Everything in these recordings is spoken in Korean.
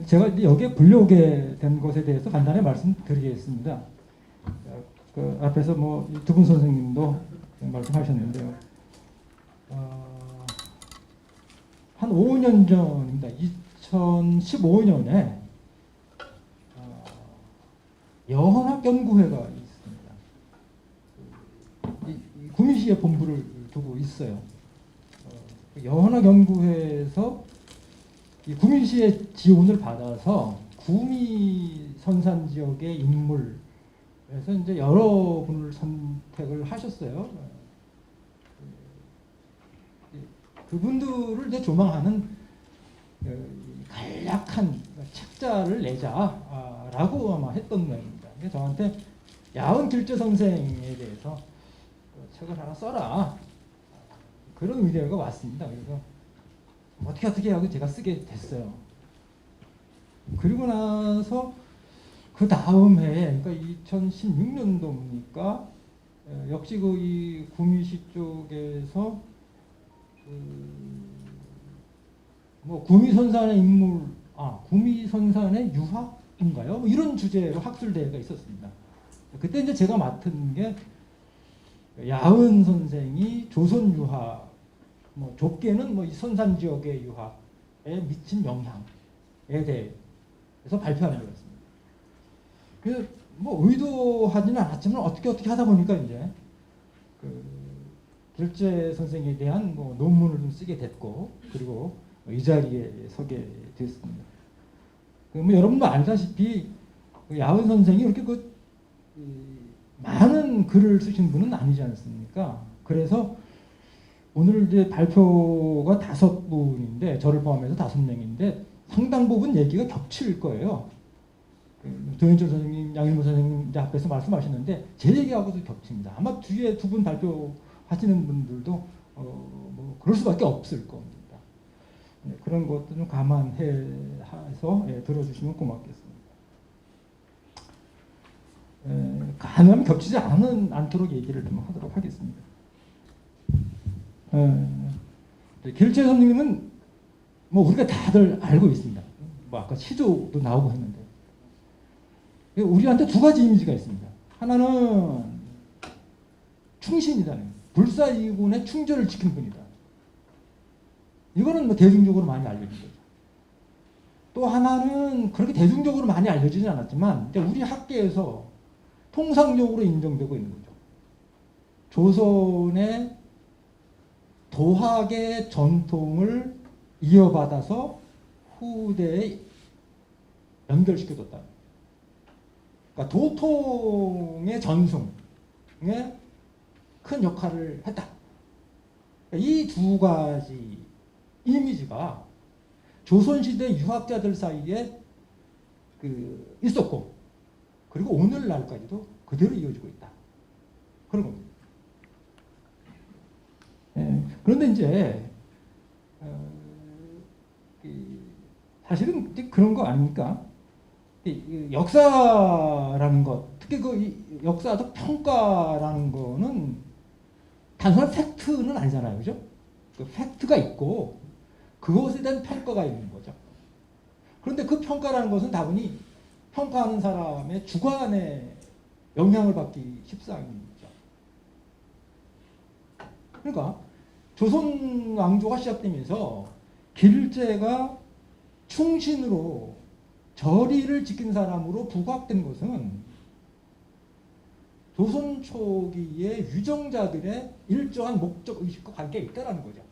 제가 여기에 불려오게 된 것에 대해서 간단히 말씀드리겠습니다. 그 앞에서 뭐 두 분 선생님도 말씀하셨는데요. 한 5년 전입니다. 2015년에 여헌학연구회가 있습니다. 구미시에 본부를 두고 있어요. 여헌학연구회에서 이 구미시의 지원을 받아서 구미 선산 지역의 인물에서 이제 여러 분을 선택을 하셨어요. 그분들을 이제 조망하는 간략한 책자를 내자라고 아마 했던 모양입니다. 저한테 야은 길재 선생에 대해서 책을 하나 써라, 그런 의뢰가 왔습니다. 그래서 어떻게 하고 제가 쓰게 됐어요. 그리고 나서 그 다음 해에, 그러니까 2016년도입니까? 역시 그 이 구미시 쪽에서 뭐 구미선산의 인물, 구미선산의 유학인가요? 뭐 이런 주제로 학술 대회가 있었습니다. 그때 이제 제가 맡은 게 야은 선생이 조선 유학, 뭐 좁게는 뭐 이 선산 지역의 유학에 미친 영향에 대해서 발표하는 거였습니다. 그 뭐 의도하지는 않았지만 어떻게 하다 보니까 이제 그 길재 선생에 대한 뭐 논문을 좀 쓰게 됐고, 그리고 이 자리에 서게 됐습니다. 뭐 여러분도 알다시피 야은 선생이 그렇게 많은 글을 쓰신 분은 아니지 않습니까? 그래서 오늘 이제 발표가 5분인데, 저를 포함해서 5명인데 상당 부분 얘기가 겹칠 거예요. 도현철 선생님, 양일모 선생님 이제 앞에서 말씀하셨는데 제 얘기하고도 겹칩니다. 아마 뒤에 두 분 발표하시는 분들도 뭐 그럴 수밖에 없을 겁니다. 그런 것도 좀 감안해서 들어주시면 고맙겠습니다. 가능하면 겹치지 않도록 얘기를 좀 하도록 하겠습니다. 길재 선생님은 뭐 우리가 다들 알고 있습니다. 뭐 아까 시조도 나오고 했는데, 우리한테 두 가지 이미지가 있습니다. 하나는 충신이다, 불사이군의 충절을 지킨 분이다. 이거는 뭐 대중적으로 많이 알려진 거죠. 또 하나는 그렇게 대중적으로 많이 알려지지 않았지만 우리 학계에서 통상적으로 인정되고 있는 거죠. 조선의 도학의 전통을 이어받아서 후대에 연결시켜줬다. 그러니까 도통의 전승에 큰 역할을 했다. 이 두 가지 이미지가 조선시대 유학자들 사이에 있었고, 그리고 오늘날까지도 그대로 이어지고 있다. 그런 겁니다. 그런데 이제 사실은 그런 거 아닙니까? 역사라는 것, 특히 그 역사적 평가라는 거는 단순한 팩트는 아니잖아요, 그죠? 그 팩트가 있고 그것에 대한 평가가 있는 거죠. 그런데 그 평가라는 것은 다분히 평가하는 사람의 주관에 영향을 받기 십상이죠. 그러니까 조선 왕조가 시작되면서 길재가 충신으로 절의를 지킨 사람으로 부각된 것은 조선 초기의 유정자들의 일정한 목적 의식과 관계가 있다라는 거죠.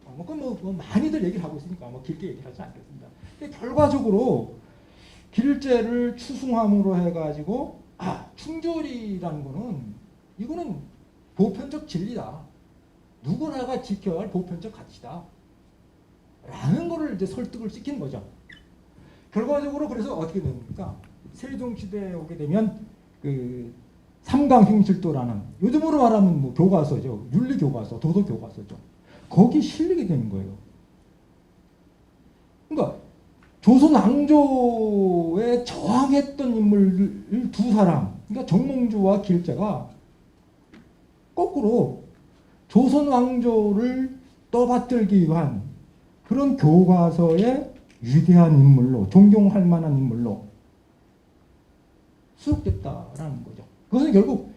뭐 많이들 얘기를 하고 있으니까 뭐 길게 얘기하지 않겠습니다. 근데 결과적으로 길재를 추승함으로 해가지고 충절이라는 거는 이거는 보편적 진리다. 누구나가 지켜야 할 보편적 가치다. 라는 거를 이제 설득을 시킨 거죠. 결과적으로 그래서 어떻게 됩니까? 세종시대에 오게 되면 그 삼강행실도라는, 요즘으로 말하면 뭐 교과서죠. 윤리교과서, 도덕교과서죠. 거기 실리게 되는 거예요. 그러니까 조선 왕조에 저항했던 인물 두 사람, 그러니까 정몽주와 길재가 거꾸로 조선 왕조를 떠받들기 위한 그런 교과서에 위대한 인물로, 존경할 만한 인물로 수록됐다라는 거죠. 그것은 결국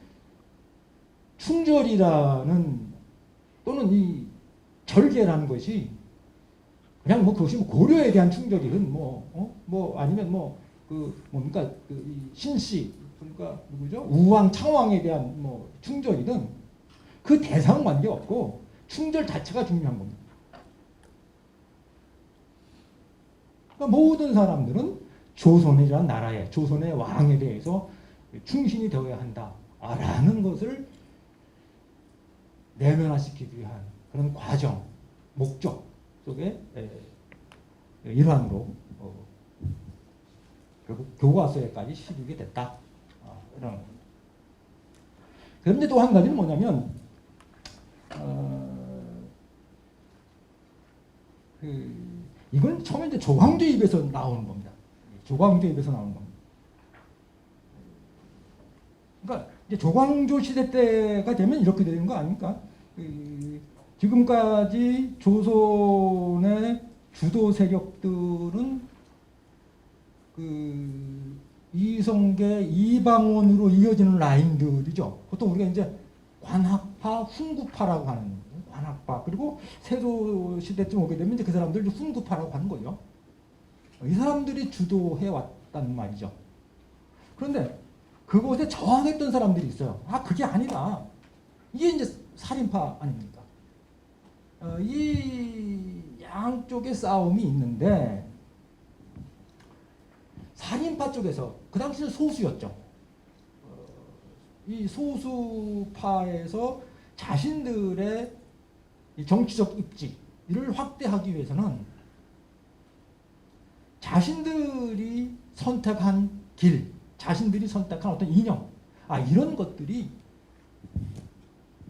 충절이라는 또는 이 절개라는 것이 그냥 뭐 그것이 뭐 고려에 대한 충절이든 뭐 아니면 뭡니까 그 신씨 그러니까 누구죠? 우왕 창왕에 대한 뭐 충절이든 그 대상 관계 없고 충절 자체가 중요한 겁니다. 그러니까 모든 사람들은 조선이라는 나라에 조선의 왕에 대해서 충신이 되어야 한다라는 것을 내면화시키기 위한 그런 과정, 목적 속에 일환으로 결국 교과서에까지 실리게 됐다. 이런. 그런데 또 한 가지는 뭐냐면 이건 처음에 이제 조광조 입에서 나오는 겁니다. 조광조 입에서 나오는 겁니다. 그러니까 이제 조광조 시대 때가 되면 이렇게 되는 거 아닙니까? 지금까지 조선의 주도 세력들은 이성계, 이방원으로 이어지는 라인들이죠. 보통 우리가 이제 관학파, 훈구파라고 하는 관학파 그리고 세조 시대쯤 오게 되면 이제 그 사람들 훈구파라고 하는 거죠. 이 사람들이 주도해 왔단 말이죠. 그런데 그곳에 저항했던 사람들이 있어요. 그게 아니다. 이게 이제 살인파 아닙니까? 이 양쪽의 싸움이 있는데 살인파 쪽에서 그 당시는 소수였죠. 이 소수파에서 자신들의 정치적 입지를 확대하기 위해서는 자신들이 선택한 길, 자신들이 선택한 어떤 이념, 이런 것들이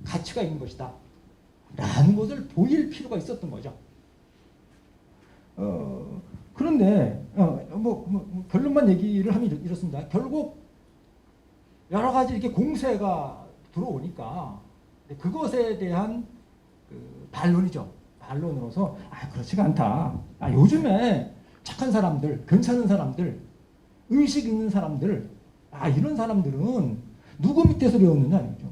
가치가 있는 것이다. 라는 것을 보일 필요가 있었던 거죠. 그런데 결론만 얘기를 하면 이렇습니다. 결국 여러 가지 이렇게 공세가 들어오니까 그것에 대한 반론이죠. 반론으로서 그렇지가 않다. 요즘에 착한 사람들, 괜찮은 사람들, 의식 있는 사람들, 이런 사람들은 누구 밑에서 배웠느냐 아니죠.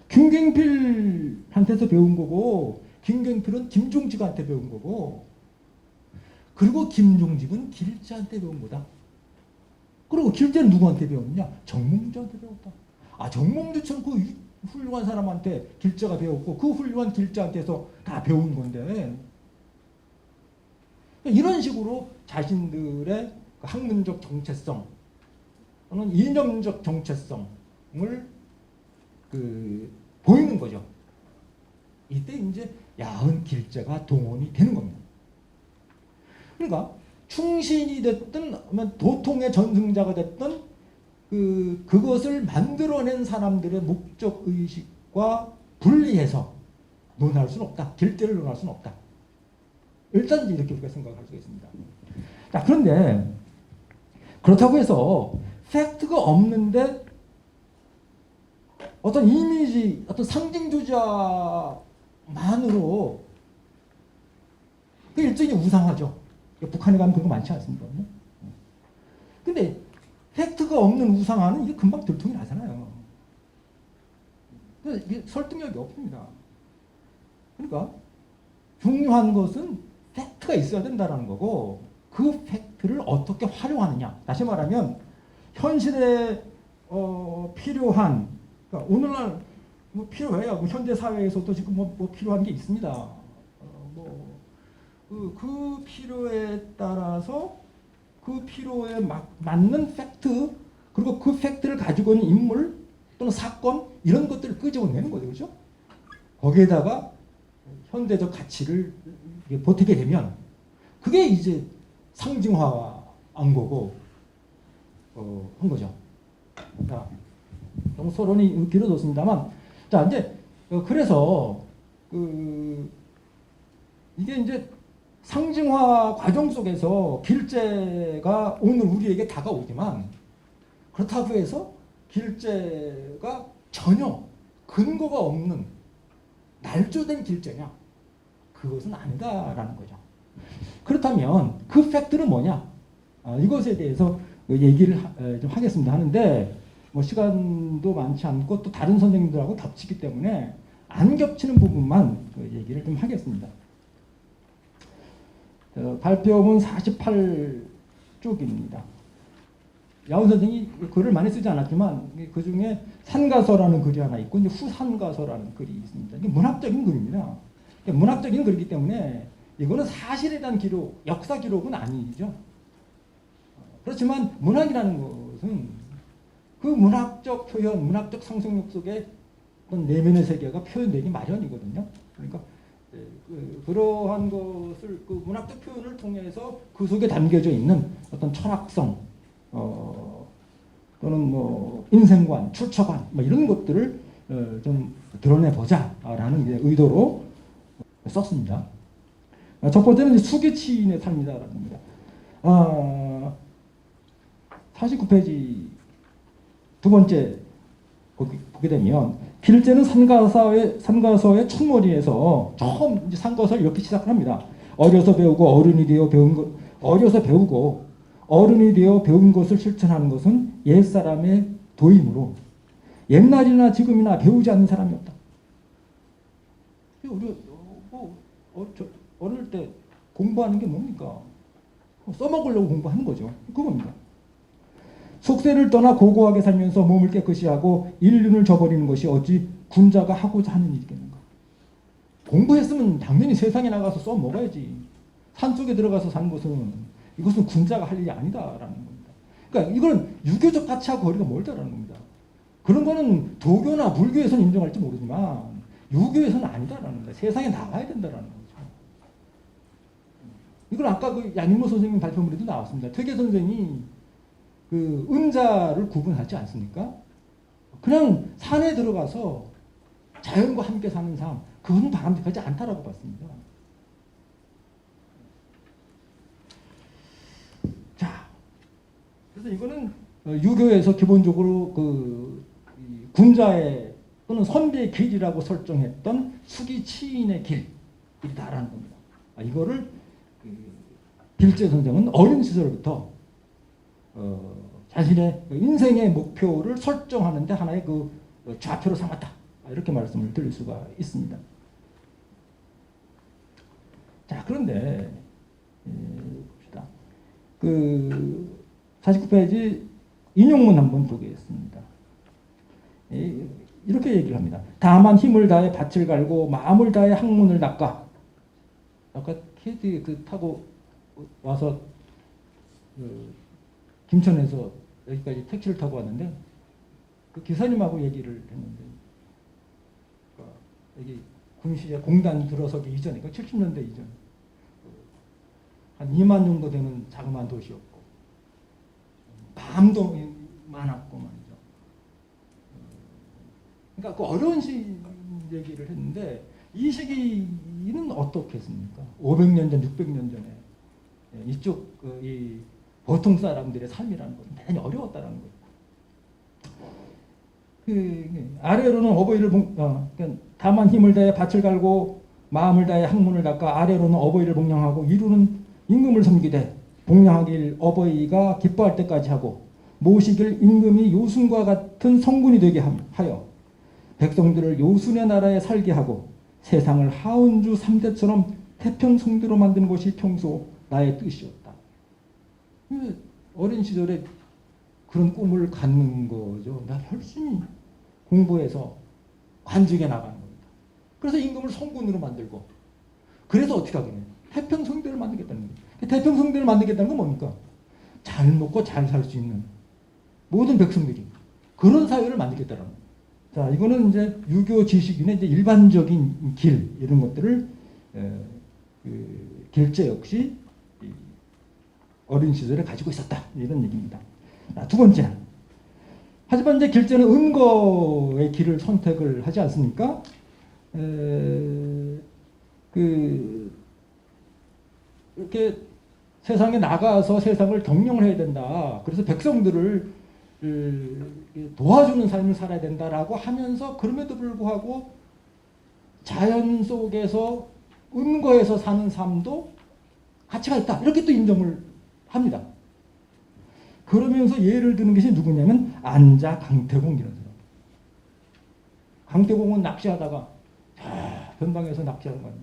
김경필한테서 배운 거고, 김경필은 김종직한테 배운 거고, 그리고 김종직은 길자한테 배운 거다. 그리고 길자는 누구한테 배웠느냐? 정몽주한테 배웠다. 정몽주처럼 그 훌륭한 사람한테 길자가 배웠고 그 훌륭한 길자한테서 다 배운 건데 이런 식으로 자신들의 학문적 정체성 또는 이념적 정체성을 보이는 거죠. 이때 이제 야흔 길자가 동원이 되는 겁니다. 그러니까 충신이 됐든 도통의 전승자가 됐든 그것을 만들어낸 사람들의 목적 의식과 분리해서 논할 수는 없다. 길대를 논할 수는 없다. 일단 이렇게 우리가 생각할 수가 있습니다. 자, 그런데 그렇다고 해서 팩트가 없는데 어떤 이미지, 어떤 상징 조작만으로 그 일종의 우상화죠. 북한에 가면 그런 거 많지 않습니까? 근데 팩트가 없는 우상화는 이게 금방 들통이 나잖아요. 이게 설득력이 없습니다. 그러니까 중요한 것은 팩트가 있어야 된다는 거고 그 팩트를 어떻게 활용하느냐. 다시 말하면 현실에 필요한 그러니까 오늘날 필요해요. 현대 사회에서도 지금 필요한 게 있습니다. 그 필요에 따라서 그 필요에 맞는 팩트 그리고 그 팩트를 가지고 있는 인물 또는 사건 이런 것들을 끄집어내는 거죠. 그렇죠? 거기에다가 현대적 가치를 보태게 되면 그게 이제 상징화한 거고 한 거죠. 자, 너무 서론이 길어졌습니다만 자 이제 그래서 이게 이제 상징화 과정 속에서 길제가 오늘 우리에게 다가오지만 그렇다고 해서 길제가 전혀 근거가 없는 날조된 길제냐? 그것은 아니다라는 거죠. 그렇다면 그 팩트는 뭐냐? 이것에 대해서 얘기를 좀 하겠습니다. 하는데 뭐 시간도 많지 않고 또 다른 선생님들하고 겹치기 때문에 안 겹치는 부분만 얘기를 좀 하겠습니다. 발표문 48쪽입니다. 야훈 선생이 글을 많이 쓰지 않았지만 그 중에 산가서라는 글이 하나 있고 이제 후산가서라는 글이 있습니다. 이게 문학적인 글입니다. 문학적인 글이기 때문에 이거는 사실에 대한 기록, 역사 기록은 아니죠. 그렇지만 문학이라는 것은 그 문학적 표현, 문학적 상상력 속에 어떤 내면의 세계가 표현되기 마련이거든요. 그러니까 그러한 것을 그 문학적 표현을 통해서 그 속에 담겨져 있는 어떤 철학성, 또는 뭐 인생관, 출처관, 뭐 이런 것들을 좀 드러내 보자라는 의도로 썼습니다. 첫 번째는 수기치인의 삶이다라는 겁니다. 49페이지 두 번째 보게 되면 길제는 산가서의 첫머리에서 처음 이제 산가서를 이렇게 시작을 합니다. 어려서 배우고 어른이 되어 배운 것을 실천하는 것은 옛사람의 도임으로 옛날이나 지금이나 배우지 않는 사람이 없다. 우리 어릴 때 공부하는 게 뭡니까? 써먹으려고 공부하는 거죠. 그겁니다. 속세를 떠나 고고하게 살면서 몸을 깨끗이 하고 인륜을 저버리는 것이 어찌 군자가 하고자 하는 일이겠는가. 공부했으면 당연히 세상에 나가서 써먹어야지. 산속에 들어가서 사는 것은 이것은 군자가 할 일이 아니다라는 겁니다. 그러니까 이건 유교적 가치하고 거리가 멀다라는 겁니다. 그런 거는 도교나 불교에서는 인정할지 모르지만 유교에서는 아니다라는 겁니다. 세상에 나가야 된다라는 거죠. 이건 아까 그 양일모 선생님 발표문에도 나왔습니다. 퇴계 선생이 그 은자를 구분하지 않습니까? 그냥 산에 들어가서 자연과 함께 사는 삶, 그건 바람직하지 않다라고 봤습니다. 자, 그래서 이거는 유교에서 기본적으로 그 군자의 또는 선비의 길이라고 설정했던 수기치인의 길이다라는 겁니다. 이거를 길제 선생은 어린 시절부터 자신의 인생의 목표를 설정하는데 하나의 그 좌표로 삼았다. 이렇게 말씀을 드릴 수가 있습니다. 자, 그런데 봅시다. 그 49페이지 인용문 한번 보겠습니다. 이렇게 얘기를 합니다. 다만 힘을 다해 밭을 갈고 마음을 다해 학문을 닦아. 아까 KT 그 타고 와서 김천에서 여기까지 택시를 타고 왔는데 그 기사님하고 얘기를 했는데 여기 군시에 공단 들어서기 이전에 70년대 이전 한 2만 정도 되는 자그마한 도시였고 밤도 많았고 말이죠. 그러니까 그 어려운 얘기를 했는데 이 시기는 어떻겠습니까? 500년 전, 600년 전에 이쪽 이 보통 사람들의 삶이라는 것은 대단히 어려웠다는 거예요. 아래로는 어버이를 다만 힘을 다해 밭을 갈고 마음을 다해 학문을 닦아 아래로는 어버이를 복양하고 위로는 임금을 섬기되 복양하길 어버이가 기뻐할 때까지 하고 모시길 임금이 요순과 같은 성군이 되게 하여 백성들을 요순의 나라에 살게 하고 세상을 하운주 3대처럼 태평성대로 만드는 것이 평소 나의 뜻이었다. 어린 시절에 그런 꿈을 갖는 거죠. 나 열심히 공부해서 관직에 나가는 겁니다. 그래서 임금을 성군으로 만들고 그래서 어떻게 하겠냐. 태평성대를 만들겠다는 거예요. 태평성대를 만들겠다는 건 뭡니까? 잘 먹고 잘 살 수 있는 모든 백성들이 그런 사회를 만들겠다는 거예요. 자, 이거는 이제 유교 지식인의 이제 일반적인 길 이런 것들을 길제 역시 어린 시절에 가지고 있었다 이런 얘기입니다. 두 번째, 하지만 이제 길제는 은거의 길을 선택을 하지 않습니까? 이렇게 세상에 나가서 세상을 경영을 해야 된다. 그래서 백성들을 도와주는 삶을 살아야 된다라고 하면서 그럼에도 불구하고 자연 속에서 은거에서 사는 삶도 가치가 있다. 이렇게 또 인정을 합니다. 그러면서 예를 드는 것이 누구냐면 안자 강태공이라는 사람. 강태공은 낚시하다가 변방에서 낚시하는 거예요.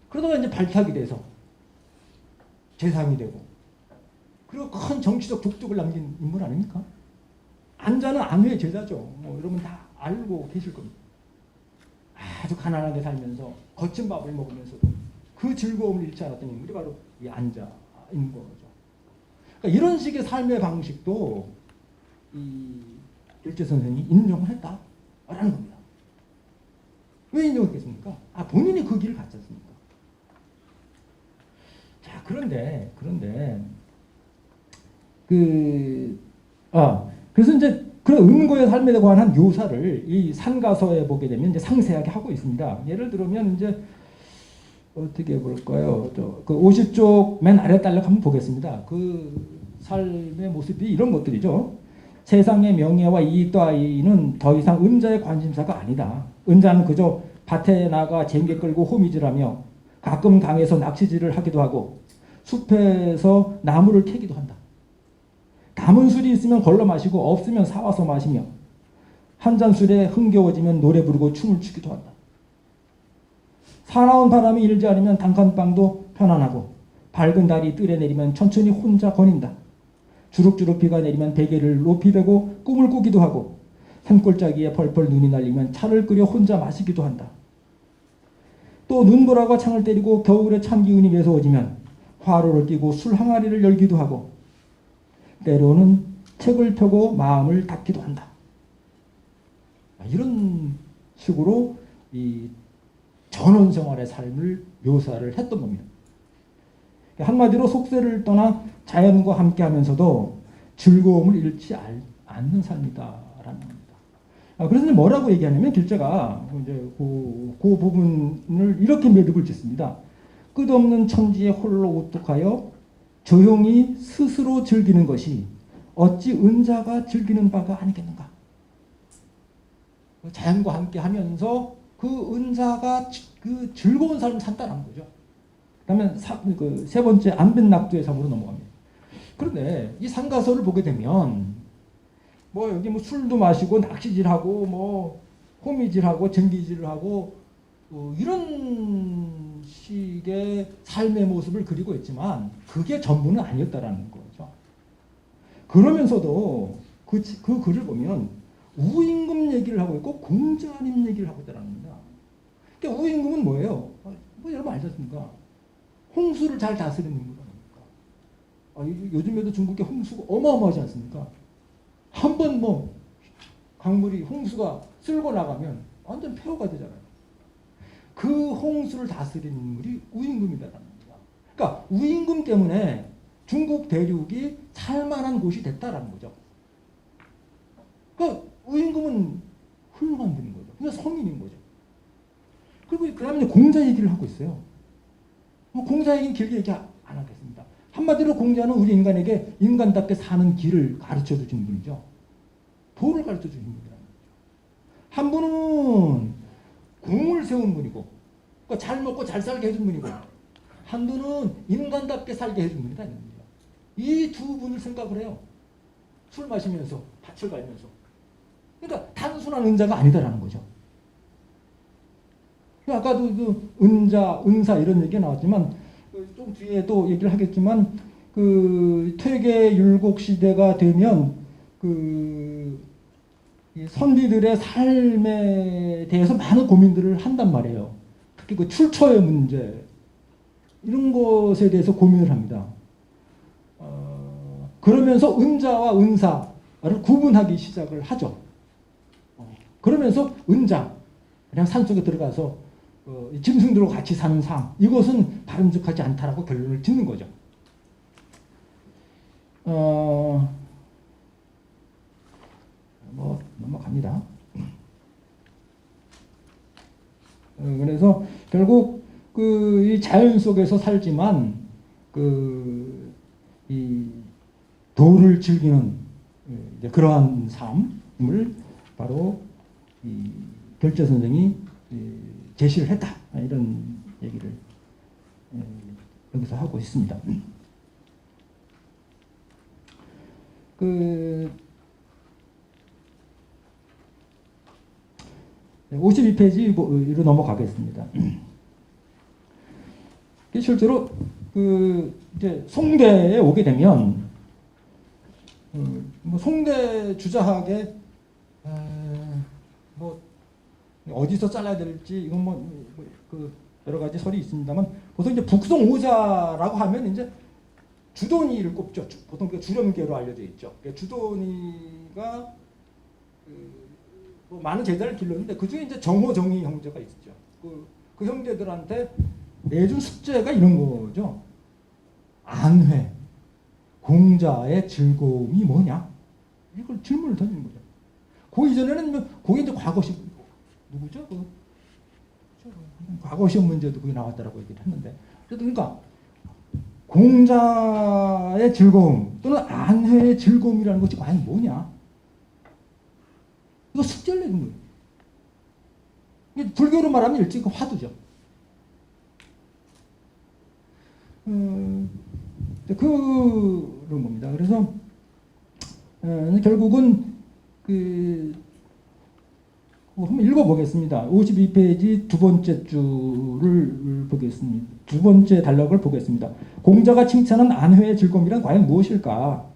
그러다가 이제 발탁이 돼서 재상이 되고 그리고 큰 정치적 족적을 남긴 인물 아닙니까? 안자는 안회의 제자죠. 뭐 여러분 다 알고 계실 겁니다. 아주 가난하게 살면서 거친 밥을 먹으면서도 그 즐거움을 잃지 않았던 인물이 바로 이 안자인 거죠. 그러니까 이런 식의 삶의 방식도 이 일제 선생이 인정을 했다라는 겁니다. 왜 인정했겠습니까? 본인이 그 길을 갔지 않습니까? 자, 그런데 그래서 이제 그런 은고의 삶에 관한 묘사를 이 산가서에 보게 되면 이제 상세하게 하고 있습니다. 예를 들면 이제 어떻게 볼까요? 그 50쪽 맨 아래 달락 한번 보겠습니다. 그 삶의 모습이 이런 것들이죠. 세상의 명예와 이익 따위는 더 이상 은자의 관심사가 아니다. 은자는 그저 밭에 나가 쟁개 끌고 호미질하며 가끔 강에서 낚시질을 하기도 하고 숲에서 나무를 캐기도 한다. 담은 술이 있으면 걸러 마시고 없으면 사와서 마시며 한 잔 술에 흥겨워지면 노래 부르고 춤을 추기도 한다. 사나운 바람이 일지 않으면 단칸방도 편안하고 밝은 달이 뜰에 내리면 천천히 혼자 거닌다. 주룩주룩 비가 내리면 베개를 높이 베고 꿈을 꾸기도 하고 산골짜기에 펄펄 눈이 날리면 차를 끓여 혼자 마시기도 한다. 또 눈보라가 창을 때리고 겨울에 찬 기운이 매서워지면 화로를 끼고 술 항아리를 열기도 하고 때로는 책을 펴고 마음을 닫기도 한다. 이런 식으로 이 전원 생활의 삶을 묘사를 했던 겁니다. 한마디로 속세를 떠나 자연과 함께하면서도 즐거움을 잃지 않는 삶이다라는 겁니다. 그래서 뭐라고 얘기하냐면 길자가 이제 그 부분을 이렇게 매듭을 짓습니다. 끝없는 천지에 홀로 오뚝하여 조용히 스스로 즐기는 것이 어찌 은자가 즐기는 바가 아니겠는가. 자연과 함께 하면서 그 은자가 그 즐거운 삶을 산다는 거죠. 그다음에 그 세 번째 안빈낙두의 삶으로 넘어갑니다. 그런데 이 산가서를 보게 되면 뭐 여기 뭐 술도 마시고 낚시질하고 뭐 호미질하고 전기질하고 이런 식의 삶의 모습을 그리고 있지만 그게 전부는 아니었다라는 거죠. 그러면서도 그 글을 보면 우임금 얘기를 하고 있고 공자님 얘기를 하고 있다는 겁니다. 그러니까 우임금은 뭐예요? 뭐 여러분 알지 않습니까? 홍수를 잘 다스리는 인물 아닙니까? 요즘에도 중국에 홍수가 어마어마하지 않습니까? 한번 뭐 강물이 홍수가 쓸고 나가면 완전 폐허가 되잖아요. 그 홍수를 다스리는 인물이 우임금이다라는 겁니다. 그러니까 우임금 때문에 중국 대륙이 살만한 곳이 됐다라는 거죠. 그러니까 우임금은 훌륭한 분인 거죠. 그냥 성인인 거죠. 그리고 그 다음에 공자 얘기를 하고 있어요. 공자 얘기는 길게 얘기 안 하겠습니다. 한마디로 공자는 우리 인간에게 인간답게 사는 길을 가르쳐 주신 분이죠. 도를 가르쳐 주신 분이라는 거죠. 한 분은 공을 세운 분이고, 그러니까 잘 먹고 잘 살게 해준 분이고, 한 분은 인간답게 살게 해준 분이다. 이 두 분을 생각을 해요. 술 마시면서, 밭을 갈면서. 그러니까 단순한 은자가 아니다라는 거죠. 아까도 그 은자, 은사 이런 얘기가 나왔지만 좀 뒤에 또 얘기를 하겠지만 그 퇴계 율곡 시대가 되면 그 선비들의 삶에 대해서 많은 고민들을 한단 말이에요. 특히 그 출처의 문제 이런 것에 대해서 고민을 합니다. 그러면서 은자와 은사를 구분하기 시작을 하죠. 그러면서 은자 그냥 산속에 들어가서 짐승들과 같이 사는 삶 이것은 바람직하지 않다라고 결론을 짓는 거죠. 뭐 넘어갑니다. 그래서 결국 그 이 자연 속에서 살지만 그 이 도를 즐기는 그러한 삶을 바로 이 결제 선생이 제시를 했다 이런 얘기를 여기서 하고 있습니다. 그 52페이지로 넘어가겠습니다. 실제로 그 이제 송대에 오게 되면 뭐 송대 주자학에 뭐 어디서 잘라야 될지 이건 그 여러 가지 설이 있습니다만 보통 이제 북송오자라고 하면 이제 주돈이를 꼽죠. 보통 그 주렴계로 알려져 있죠. 주돈이가 뭐 많은 제자를 길렀는데 그 중에 이제 정호, 정희 형제가 있었죠. 그 형제들한테 내준 숙제가 이런 거죠. 안회, 공자의 즐거움이 뭐냐? 이걸 질문을 던지는 거죠. 그 이전에는 그게 이제 과거시 누구죠? 과거 시험 문제도 그게 나왔다라고 얘기를 했는데, 그러니까 공자의 즐거움 또는 안회의 즐거움이라는 것이 과연 뭐냐? 이거 숙제를 내는 거예요. 이게 불교로 말하면 일찍 화두죠. 그런 겁니다. 그래서 결국은 한번 읽어보겠습니다. 52페이지 두 번째 줄을 보겠습니다. 두 번째 단락을 보겠습니다. 공자가 칭찬한 안회의 즐거움이란 과연 무엇일까?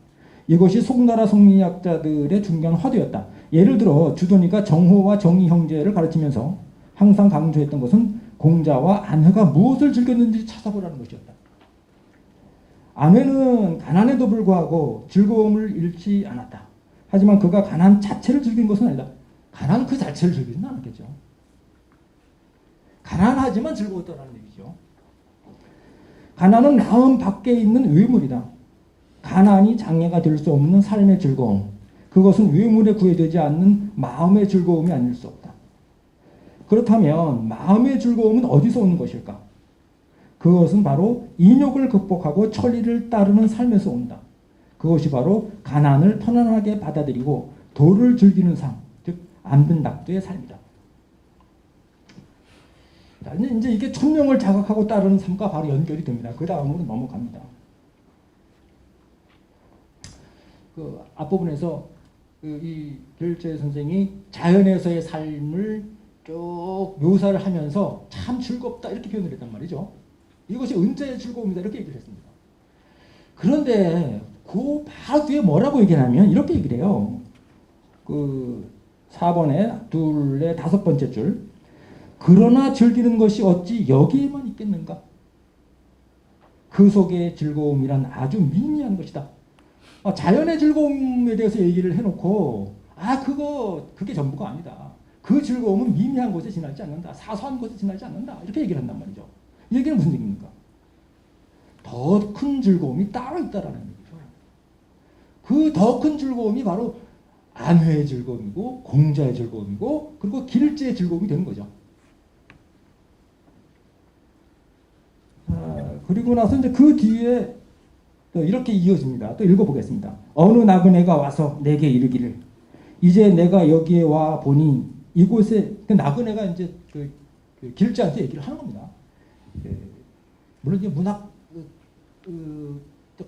이것이 송나라 성리학자들의 중요한 화두였다. 예를 들어 주돈이가 정호와 정희 형제를 가르치면서 항상 강조했던 것은 공자와 안회가 무엇을 즐겼는지 찾아보라는 것이었다. 안회는 가난에도 불구하고 즐거움을 잃지 않았다. 하지만 그가 가난 자체를 즐긴 것은 아니다. 가난 그 자체를 즐기지는 않았겠죠. 가난하지만 즐거웠다는 얘기죠. 가난은 마음 밖에 있는 외물이다. 가난이 장애가 될 수 없는 삶의 즐거움. 그것은 외물에 구애되지 않는 마음의 즐거움이 아닐 수 없다. 그렇다면 마음의 즐거움은 어디서 오는 것일까? 그것은 바로 인욕을 극복하고 천리를 따르는 삶에서 온다. 그것이 바로 가난을 편안하게 받아들이고 도를 즐기는 삶, 즉 안분닥도의 삶이다. 자, 이제 이게 천명을 자각하고 따르는 삶과 바로 연결이 됩니다. 그 다음으로 넘어갑니다. 그 앞부분에서 이 결제 선생이 자연에서의 삶을 쭉 묘사를 하면서 참 즐겁다 이렇게 표현을 했단 말이죠. 이것이 은자의 즐거움이다 이렇게 얘기를 했습니다. 그런데 그 바로 뒤에 뭐라고 얘기하냐면 이렇게 얘기를 해요. 그 4번에 둘의 5번째 줄. 그러나 즐기는 것이 어찌 여기에만 있겠는가? 그 속의 즐거움이란 아주 미미한 것이다. 자연의 즐거움에 대해서 얘기를 해놓고 그게 전부가 아니다. 그 즐거움은 미미한 곳에 지나지 않는다. 사소한 곳에 지나지 않는다. 이렇게 얘기를 한단 말이죠. 이 얘기는 무슨 얘기입니까? 더 큰 즐거움이 따로 있다라는 얘기죠. 그 더 큰 즐거움이 바로 안회의 즐거움이고 공자의 즐거움이고 그리고 길제의 즐거움이 되는 거죠. 그리고 나서 이제 그 뒤에 또 이렇게 이어집니다. 또 읽어보겠습니다. 어느 나그네가 와서 내게 이르기를 이제 내가 여기에 와 보니 이곳에 나그네가 이제 그 길자한테 얘기를 하는 겁니다. 물론 이제 문학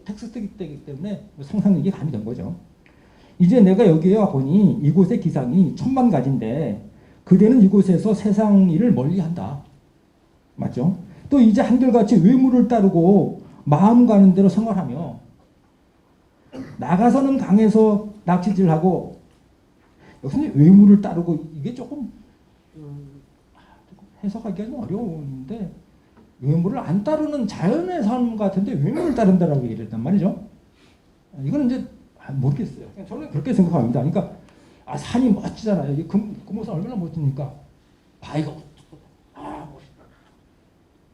텍스트이기 때문에 상상력이 가미된 거죠. 이제 내가 여기에 와 보니 이곳의 기상이 10,000가지인데 그대는 이곳에서 세상 일을 멀리한다. 맞죠? 또 이제 한결같이 외물을 따르고 마음 가는 대로 생활하며 나가서는 강에서 낚시질하고 여기서는 외물을 따르고 이게 조금 해석하기가 어려운데 외물을 안 따르는 자연의 삶 같은데 외물을 따른다라고 얘기를 했단 말이죠. 이거는 이제 모르겠어요. 저는 그렇게 생각합니다. 그러니까 산이 멋지잖아요. 이 금오산 얼마나 멋지니까 바위가 멋있다.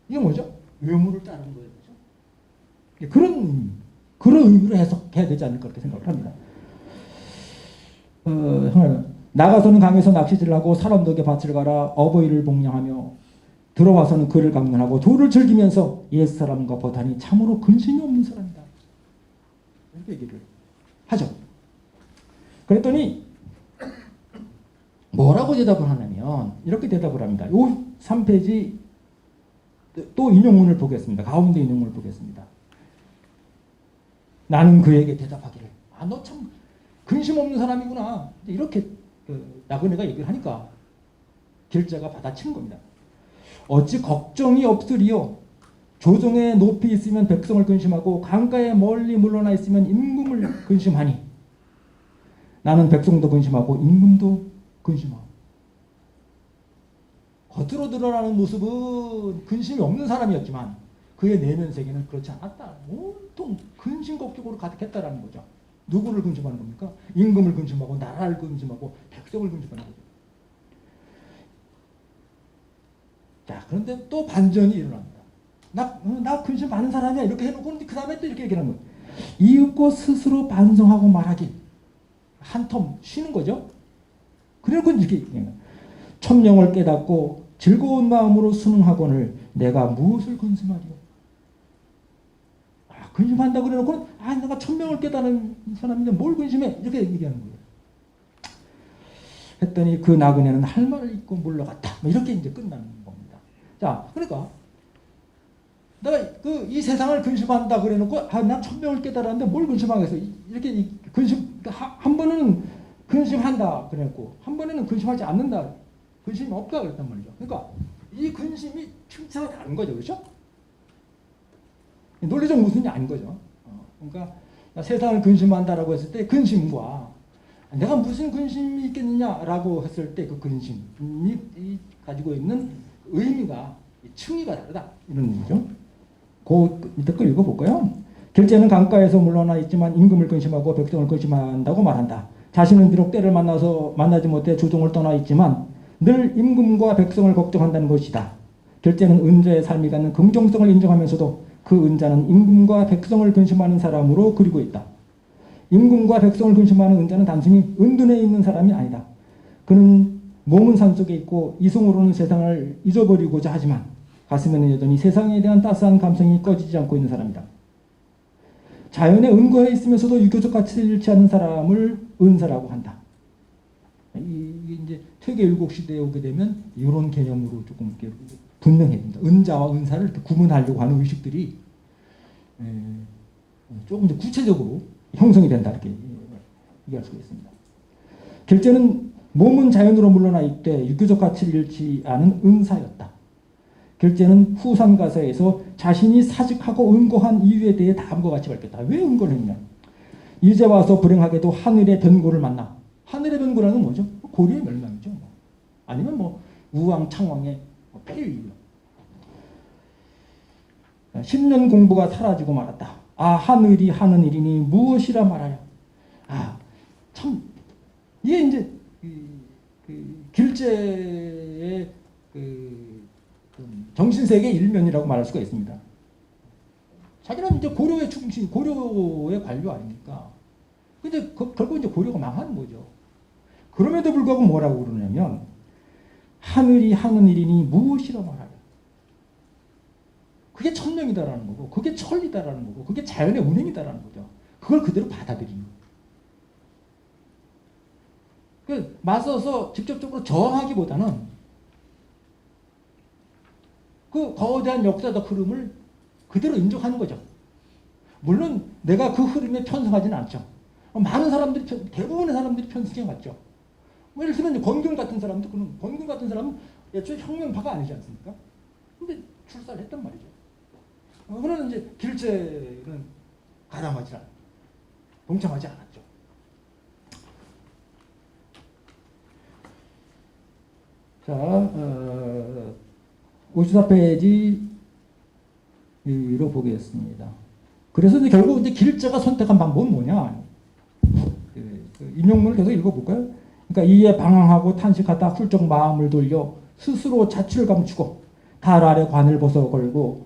이게 뭐죠? 외물을 따르는 거예요. 그런 의미로 해석해야 되지 않을까 그렇게 생각을 합니다. 나가서는 강에서 낚시질을 하고 사람덕에 밭을 갈아 어버이를 복양하며 들어와서는 그를 강론하고 도를 즐기면서 옛사람과 보다니 참으로 근심이 없는 사람이다. 이렇게 얘기를 하죠. 그랬더니 뭐라고 대답을 하냐면 이렇게 대답을 합니다. 요 3페이지 또 인용문을 보겠습니다. 가운데 인용문을 보겠습니다. 나는 그에게 대답하기를 너 참 근심 없는 사람이구나. 이렇게 나그네가 얘기를 하니까 길자가 받아치는 겁니다. 어찌 걱정이 없으리요. 조정에 높이 있으면 백성을 근심하고 강가에 멀리 물러나 있으면 임금을 근심하니 나는 백성도 근심하고 임금도 근심하고. 겉으로 드러나는 모습은 근심이 없는 사람이었지만 그의 내면 세계는 그렇지 않았다. 온통 근심 걱정으로 가득했다라는 거죠. 누구를 근심하는 겁니까? 임금을 근심하고 나라를 근심하고 백성을 근심하는 거죠. 자, 그런데 또 반전이 일어납니다. 나 근심 많은 사람이야 이렇게 해놓고 그 다음에 또 이렇게 얘기하는 거예요. 이윽고 스스로 반성하고 말하길. 한텀 쉬는 거죠. 그리고 이렇게 얘기해요. 천명을 깨닫고 즐거운 마음으로 수능하거늘 내가 무엇을 근심하리요. 근심한다 그래놓고 내가 천명을 깨달은 사람인데 뭘 근심해 이렇게 얘기하는 거예요. 했더니 그 나그네는 할 말을 잊고 물러갔다. 이렇게 이제 끝나는 겁니다. 자, 그러니까 내가 이 세상을 근심한다 그래놓고 나 천명을 깨달았는데 뭘 근심하겠어. 이렇게 근심 한 번은 근심한다 그래놓고 한 번에는 근심하지 않는다. 근심이 없다 그랬단 말이죠. 그러니까 이 근심이 층차가 다른 거죠, 그렇죠? 논리적 모순이 아닌 거죠. 그러니까 세상을 근심한다라고 했을 때 근심과 내가 무슨 근심이 있겠느냐라고 했을 때 그 근심이 가지고 있는 의미가 층위가 다르다 이런 의미죠. 그 밑에 거 읽어볼까요? 길제는 강가에서 물러나 있지만 임금을 근심하고 백성을 근심한다고 말한다. 자신은 비록 때를 만나지 못해 조종을 떠나 있지만 늘 임금과 백성을 걱정한다는 것이다. 길제는 은자의 삶이 갖는 긍정성을 인정하면서도 그 은자는 임금과 백성을 근심하는 사람으로 그리고 있다. 임금과 백성을 근심하는 은자는 단순히 은둔에 있는 사람이 아니다. 그는 몸은 산속에 있고 이성으로는 세상을 잊어버리고자 하지만 가슴에는 여전히 세상에 대한 따스한 감성이 꺼지지 않고 있는 사람이다. 자연에 은거해 있으면서도 유교적 가치를 잃지 않는 사람을 은사라고 한다. 이게 이제 퇴계율곡 시대에 오게 되면 이런 개념으로 조금 이렇게 분명해집니다. 은자와 은사를 이렇게 구분하려고 하는 의식들이 조금 더 구체적으로 형성이 된다 이렇게 얘기할 수가 있습니다. 길제는 몸은 자연으로 물러나 있되 유교적 가치를 잃지 않은 은사였다. 길제는 후산 가사에서 자신이 사직하고 은고한 이유에 대해 다음과 같이 밝혔다. 왜 은고를 했냐? 이제 와서 불행하게도 하늘의 변고를 만나. 하늘의 변고라는 건 뭐죠? 고려의 멸망이죠. 아니면 우왕창왕의 폐위이고요. 10년 공부가 사라지고 말았다. 하늘이 하는 일이니 무엇이라 말하여. 참 이게 이제 길제의 정신세계 일면이라고 말할 수가 있습니다. 자기는 이제 고려의 중심, 고려의 관료 아닙니까? 근데 결국 이제 고려가 망하는 거죠. 그럼에도 불구하고 뭐라고 그러냐면 하늘이 하는 일이니 무엇이라 말하여. 그게 천명이다라는 거고, 그게 천리다라는 거고, 그게 자연의 운행이다라는 거죠. 그걸 그대로 받아들이는 거예요. 맞서서 직접적으로 저항하기보다는 그 거대한 역사적 흐름을 그대로 인정하는 거죠. 물론 내가 그 흐름에 편승하지는 않죠. 많은 사람들이, 대부분의 사람들이 편승해 왔죠. 예를 들면 권균 같은 사람도, 권균 같은 사람은 애초에 혁명파가 아니지 않습니까? 근데 출사를 했단 말이죠. 그러나 이제 길제는 가담하지 않았죠. 동참하지 않았죠. 자, 54페이지로 보겠습니다. 그래서 이제 결국 이제 길제가 선택한 방법은 뭐냐? 인용문을 계속 읽어볼까요? 그러니까 이에 방황하고 탄식하다 훌쩍 마음을 돌려 스스로 자취를 감추고 달 아래 관을 벗어 걸고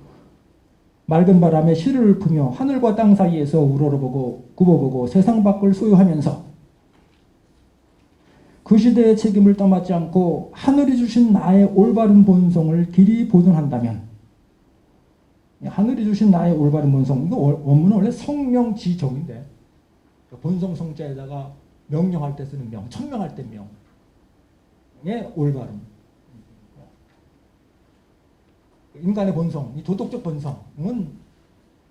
맑은 바람에 시를 품며 하늘과 땅 사이에서 우러러보고 굽어보고 세상 밖을 소유하면서 그 시대의 책임을 떠맡지 않고 하늘이 주신 나의 올바른 본성을 길이 보존한다면, 하늘이 주신 나의 올바른 본성, 이거 원문은 원래 성명지정인데 본성 성자에다가 명령할 때 쓰는 명, 천명할 때 명의 올바름. 인간의 본성, 이 도덕적 본성은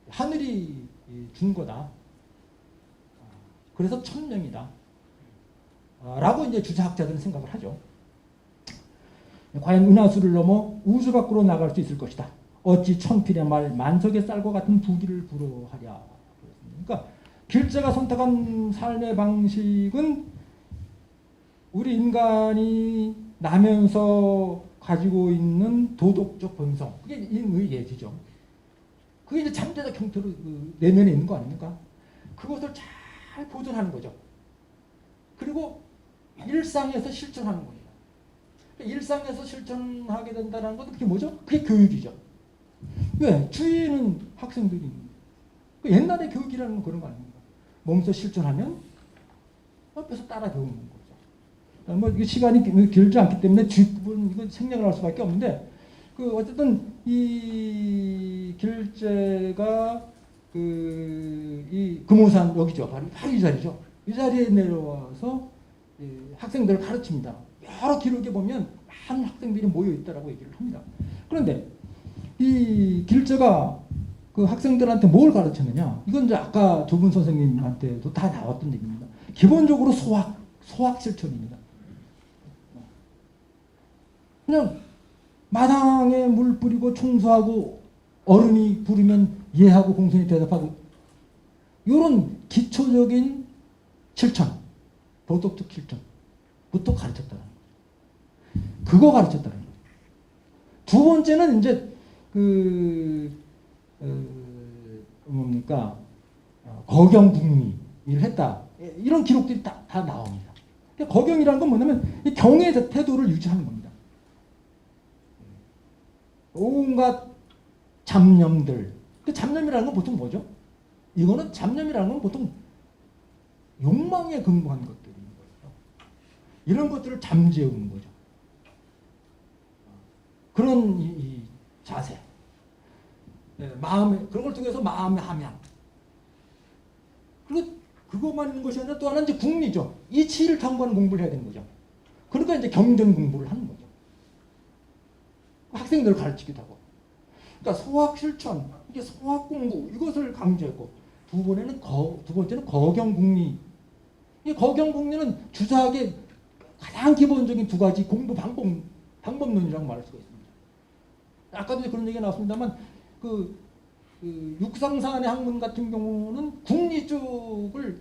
하늘이 준 거다. 그래서 천명이다. 라고 이제 주자학자들은 생각을 하죠. 과연 은하수를 넘어 우주 밖으로 나갈 수 있을 것이다. 어찌 천필의 말 만석의 쌀과 같은 부귀를 부러하랴. 그러니까 길자가 선택한 삶의 방식은 우리 인간이 나면서 가지고 있는 도덕적 본성, 그게 인의 예지죠. 그게 이제 잠재적 형태로 그 내면에 있는 거 아닙니까? 그것을 잘 보존하는 거죠. 그리고 일상에서 실천하는 거예요. 일상에서 실천하게 된다는 것은 그게 뭐죠? 그게 교육이죠. 왜? 주위에는 학생들이 옛날에 교육이라는 건 그런 거 아닙니까? 몸소 실천하면 옆에서 따라 배우는 거죠. 뭐 시간이 길지 않기 때문에 뒷부분 이거 생략을 할 수밖에 없는데 그 어쨌든 이 길제가 이 금오산 여기죠. 바로 이 자리죠. 이 자리에 내려와서 학생들을 가르칩니다. 여러 기록에 보면 많은 학생들이 모여 있다라고 얘기를 합니다. 그런데 이 길제가 그 학생들한테 뭘 가르쳤느냐? 이건 이제 아까 두 분 선생님한테도 다 나왔던 얘기입니다. 기본적으로 소학 실천입니다. 그냥 마당에 물 뿌리고 청소하고 어른이 부르면 이해하고 공손히 대답하고 이런 기초적인 실천, 도덕적 실천부터 가르쳤다는 거예요. 그거 가르쳤다는 거예요. 두 번째는 이제 뭡니까 거경북리를 했다. 이런 기록들이 다 나옵니다. 거경이라는 건 뭐냐면 이 경의 태도를 유지하는 겁니다. 온갖 잡념들. 그 잡념이라는 건 보통 뭐죠? 이거는 잡념이라는 건 보통 욕망에 근거한 것들인 거예요. 이런 것들을 잠재우는 거죠. 그런 이 자세. 마음에 그런 걸 통해서 마음의 함양. 그리고 그것만 있는 것이 아니라 또 하나는 이제 국리죠. 이치를 탐구하는 공부를 해야 되는 거죠. 그러니까 이제 경전 공부를 하는 거죠. 학생들을 가르치기도 하고. 그러니까 소학 실천, 이게 소학 공부 이것을 강조했고 두 번째는 거경국리. 이 거경국리는 주자학의 가장 기본적인 두 가지 공부 방법론이라고 말할 수가 있습니다. 아까도 그런 얘기가 나왔습니다만 육상사안의 학문 같은 경우는 국리 쪽을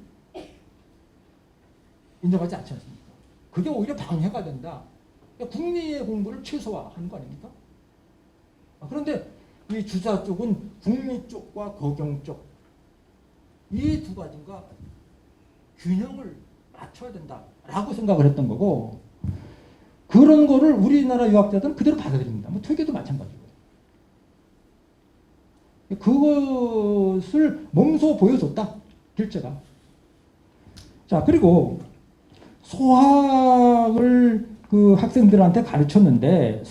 인정하지 않지 않습니까? 그게 오히려 방해가 된다. 그러니까 국리의 공부를 최소화하는 거 아닙니까? 그런데 이 주사 쪽은 국리 쪽과 거경 쪽 이 두 가지가 균형을 맞춰야 된다라고 생각을 했던 거고 그런 거를 우리나라 유학자들은 그대로 받아들입니다. 뭐 퇴계도 마찬가지고 그것을 몸소 보여줬다 길제가. 자 그리고 소학을 그 학생들한테 가르쳤는데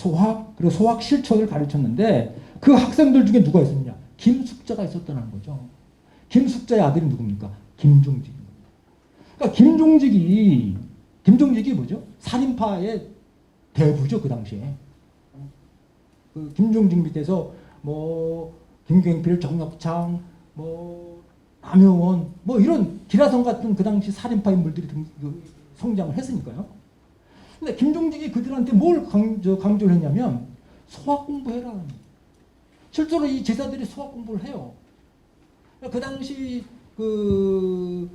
그리고 소학 실천을 가르쳤는데 그 학생들 중에 누가 있었냐? 김숙자가 있었다는 거죠. 김숙자의 아들이 누굽니까? 김종직입니다. 그러니까 김종직이 뭐죠? 살인파의 대부죠 그 당시에. 그 김종직 밑에서 뭐 김경필, 정엽창, 뭐 남효원, 뭐 이런 기라성 같은 그 당시 살인파 인물들이 성장을 했으니까요. 근데 김종직이 그들한테 뭘 강조를 했냐면 소학 공부해라. 실제로 이 제자들이 소학 공부를 해요. 그 당시 그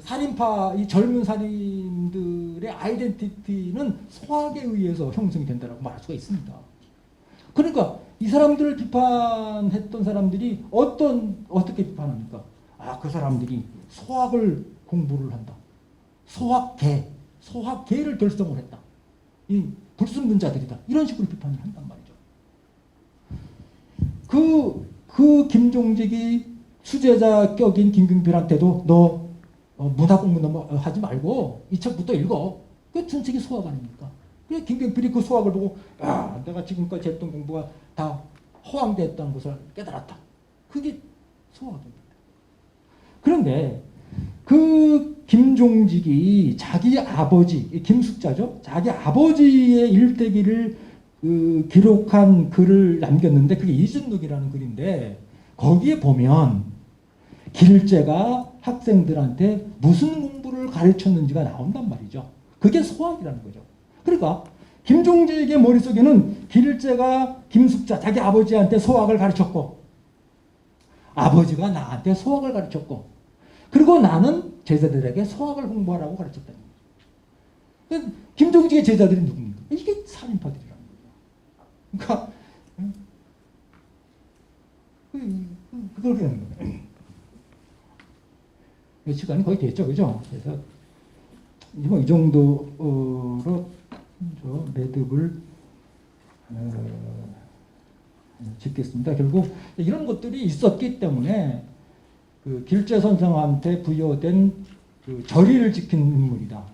살인파, 이 젊은 살인들의 아이덴티티는 소학에 의해서 형성이 된다고 말할 수가 있습니다. 그러니까 이 사람들을 비판했던 사람들이 어떻게 비판합니까? 그 사람들이 소학을 공부를 한다. 소학계를 결성을 했다. 이 불순분자들이다. 이런 식으로 비판을 한단 말이죠. 그 김종직이 수제자 격인 김경필한테도 너 문학 공부 너무 하지 말고 이 책부터 읽어. 그 전책이 소학 아닙니까? 그래서 김경필이 그 소학을 보고 내가 지금까지 했던 공부가 다 허황되었다는 것을 깨달았다. 그게 소학입니다. 그런데 그 김종직이 자기 아버지 김숙자죠. 자기 아버지의 일대기를 그 기록한 글을 남겼는데 그게 이준록이라는 글인데 거기에 보면 길제가 학생들한테 무슨 공부를 가르쳤는지가 나온단 말이죠. 그게 소학이라는 거죠. 그러니까 김종직의 머릿속에는 길제가 김숙자 자기 아버지한테 소학을 가르쳤고 아버지가 나한테 소학을 가르쳤고 그리고 나는 제자들에게 소학을 공부하라고 가르쳤다는 거죠. 김종직의 제자들이 누굽니까? 이게 살인파들이라는 거죠. 그러니까 그렇게 되는 거예요. 시간이 거의 됐죠, 그죠? 그래서 뭐 이 정도로 저 매듭을 짓겠습니다. 결국 이런 것들이 있었기 때문에 그 길제선생한테 부여된 그 절의를 지킨 인물이다.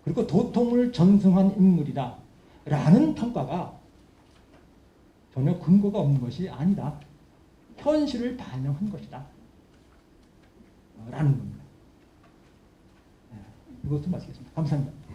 그리고 도통을 전승한 인물이다. 라는 평가가 전혀 근거가 없는 것이 아니다. 현실을 반영한 것이다. 라는 겁니다. 이것도 마치겠습니다. 감사합니다.